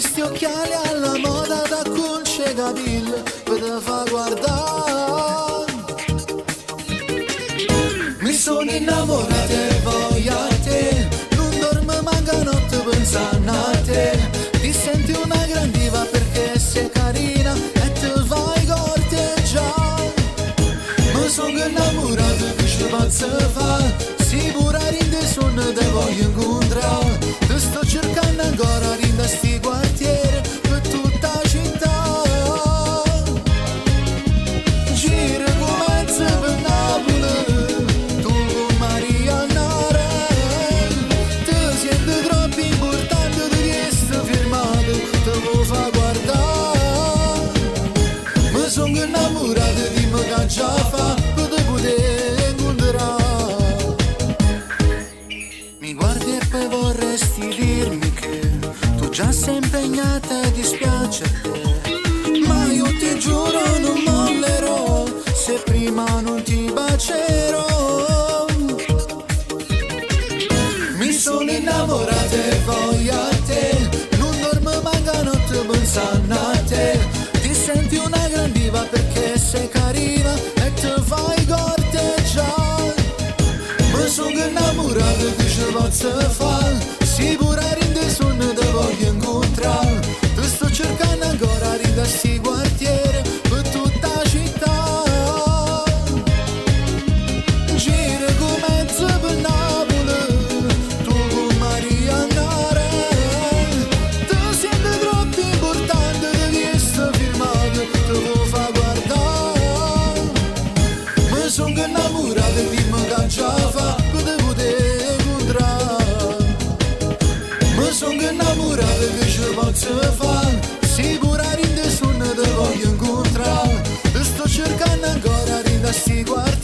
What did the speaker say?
questi occhiali alla moda da Concegabil per te fa guardare. Mi sono innamorato e voglio a te, non dormo manca notte pensando a te. Ti senti una gran diva perché sei carina e te vai corteggiare. Mi sono innamorato che ci posso fare, si pure rinde sonno te voglio incontrare. Ti sto cercando ancora rinda sti quartieri per tutta la città. Gira come per Napoli, tu con Maria Nara. Ti senti troppo importante di essere firmato, te lo fa guardare. Mi sono innamorato di me che già fa per te poter incontrare. Mi guardi e poi vorresti dirmi che tu già sei impegnata e dispiace a te, ma io ti giuro non mollerò se prima non ti bacerò. Mi sono innamorato e voglio a te, non dormo manca notte pensando a te. Ti senti una gran diva perché sei carina e te fai corteggiare. Mi sono innamorato che ci posso fare, si pure rinde sonno te voglio incontrare. Ti sto cercando ancora rinde sti quartieri per tutta la città. Gira come per Napoli, tu con Maria Nara. Ti senti troppo importante di essere firmato, te lo fa guardare. Mi sono innamorato di me che già fa per te poter incontrare. Mi sono innamorato che ci posso fare, si pure rinde sonno te voglio incontrare. Ti sto cercando ancora rinde sti quartieri